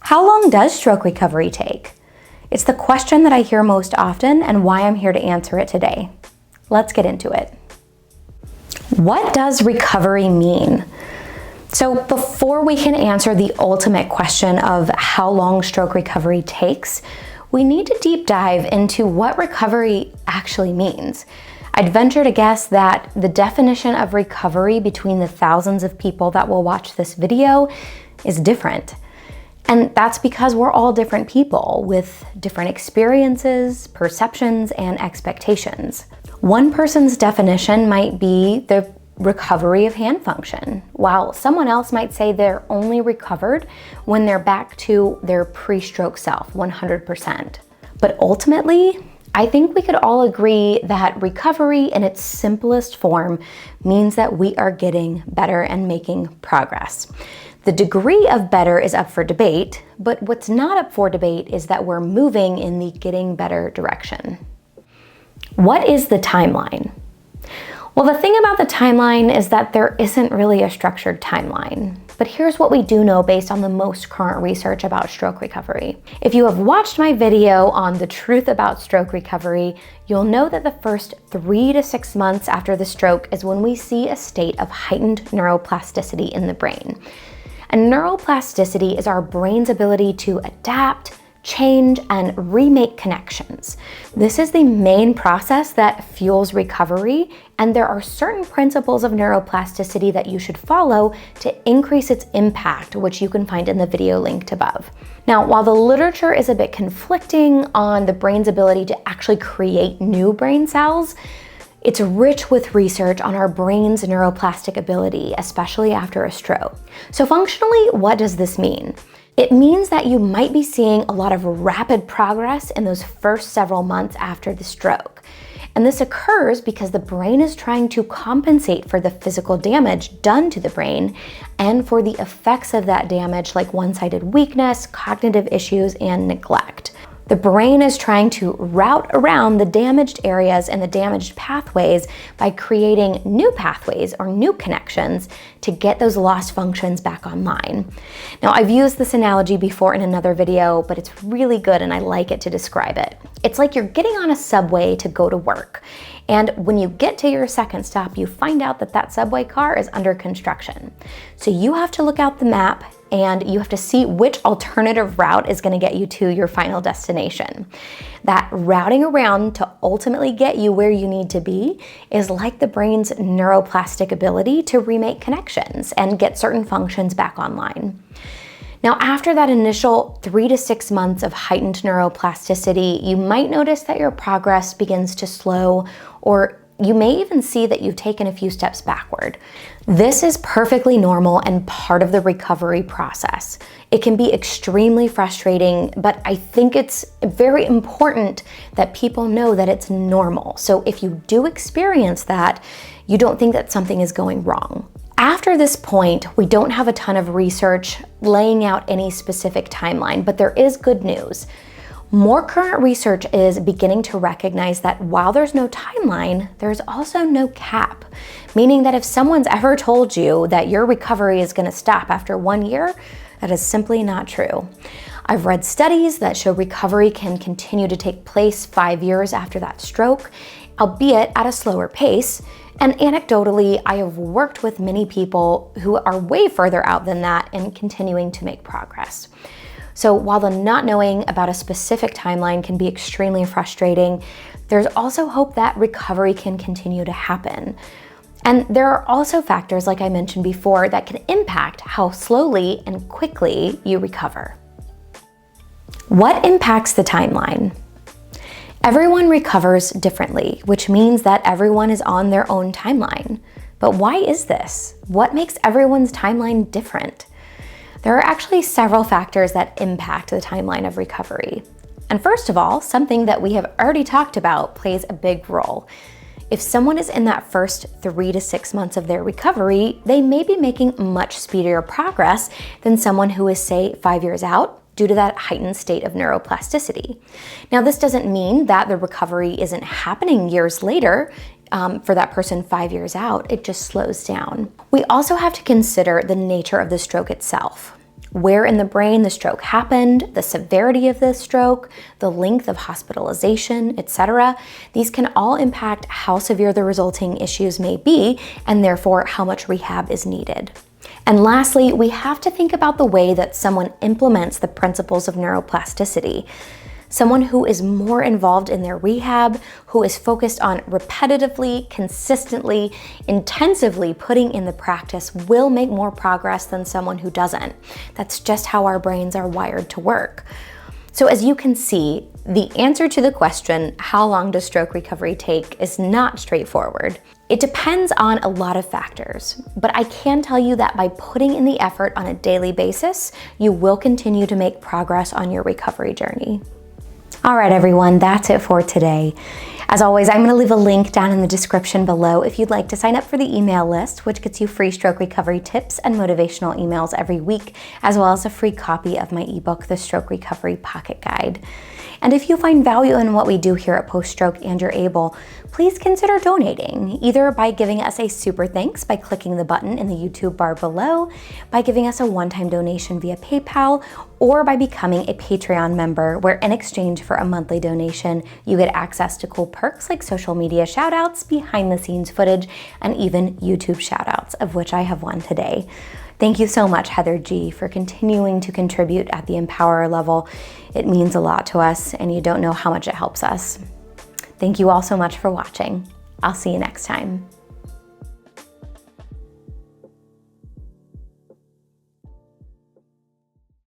How long does stroke recovery take? It's the question that I hear most often and why I'm here to answer it today. Let's get into it. What does recovery mean? So before we can answer the ultimate question of how long stroke recovery takes, we need to deep dive into what recovery actually means. I'd venture to guess that the definition of recovery between the thousands of people that will watch this video is different. And that's because we're all different people with different experiences, perceptions, and expectations. One person's definition might be the recovery of hand function, while someone else might say they're only recovered when they're back to their pre-stroke self, 100%. But ultimately, I think we could all agree that recovery in its simplest form means that we are getting better and making progress. The degree of better is up for debate, but what's not up for debate is that we're moving in the getting better direction. What is the timeline? Well, the thing about the timeline is that there isn't really a structured timeline. But here's what we do know based on the most current research about stroke recovery. If you have watched my video on the truth about stroke recovery, you'll know that the first 3 to 6 months after the stroke is when we see a state of heightened neuroplasticity in the brain. And neuroplasticity is our brain's ability to adapt, change, and remake connections. This is the main process that fuels recovery, and there are certain principles of neuroplasticity that you should follow to increase its impact, which you can find in the video linked above. Now, while the literature is a bit conflicting on the brain's ability to actually create new brain cells, it's rich with research on our brain's neuroplastic ability, especially after a stroke. So functionally, what does this mean? It means that you might be seeing a lot of rapid progress in those first several months after the stroke. And this occurs because the brain is trying to compensate for the physical damage done to the brain and for the effects of that damage like one-sided weakness, cognitive issues, and neglect. The brain is trying to route around the damaged areas and the damaged pathways by creating new pathways or new connections to get those lost functions back online. Now, I've used this analogy before in another video, but it's really good and I like it to describe it. It's like you're getting on a subway to go to work. And when you get to your second stop, you find out that that subway car is under construction. So you have to look out the map and you have to see which alternative route is going to get you to your final destination. That routing around to ultimately get you where you need to be is like the brain's neuroplastic ability to remake connections and get certain functions back online. Now, after that initial 3 to 6 months of heightened neuroplasticity, you might notice that your progress begins to slow, or you may even see that you've taken a few steps backward. This is perfectly normal and part of the recovery process. It can be extremely frustrating, but I think it's very important that people know that it's normal. So if you do experience that, you don't think that something is going wrong. After this point, we don't have a ton of research laying out any specific timeline, but there is good news. More current research is beginning to recognize that while there's no timeline, there's also no cap, meaning that if someone's ever told you that your recovery is going to stop after 1 year, that is simply not true. I've read studies that show recovery can continue to take place 5 years after that stroke, albeit at a slower pace. And anecdotally, I have worked with many people who are way further out than that and continuing to make progress. So while the not knowing about a specific timeline can be extremely frustrating, there's also hope that recovery can continue to happen. And there are also factors, like I mentioned before, that can impact how slowly and quickly you recover. What impacts the timeline? Everyone recovers differently, which means that everyone is on their own timeline. But why is this? What makes everyone's timeline different? There are actually several factors that impact the timeline of recovery. And first of all, something that we have already talked about plays a big role. If someone is in that first 3 to 6 months of their recovery, they may be making much speedier progress than someone who is, say, 5 years out, due to that heightened state of neuroplasticity. Now, this doesn't mean that the recovery isn't happening years later. For that person 5 years out, it just slows down. We also have to consider the nature of the stroke itself. where in the brain the stroke happened, the severity of the stroke, the length of hospitalization, etc. These can all impact how severe the resulting issues may be, and therefore how much rehab is needed. And lastly, we have to think about the way that someone implements the principles of neuroplasticity. Someone who is more involved in their rehab, who is focused on repetitively, consistently, intensively putting in the practice will make more progress than someone who doesn't. That's just how our brains are wired to work. So as you can see, the answer to the question, how long does stroke recovery take, is not straightforward. It depends on a lot of factors, but I can tell you that by putting in the effort on a daily basis, you will continue to make progress on your recovery journey. All right, everyone, that's it for today. As always, I'm going to leave a link down in the description below if you'd like to sign up for the email list, which gets you free stroke recovery tips and motivational emails every week, as well as a free copy of my ebook, The Stroke Recovery Pocket Guide. And if you find value in what we do here at Post Stroke and you're able, please consider donating, either by giving us a super thanks by clicking the button in the YouTube bar below, by giving us a one-time donation via PayPal, or by becoming a Patreon member, where in exchange for a monthly donation, you get access to cool perks like social media shoutouts, behind the scenes footage, and even YouTube shoutouts, of which I have one today. Thank you so much, Heather G, for continuing to contribute at the Empowerer level. It means a lot to us, and you don't know how much it helps us. Thank you all so much for watching. I'll see you next time.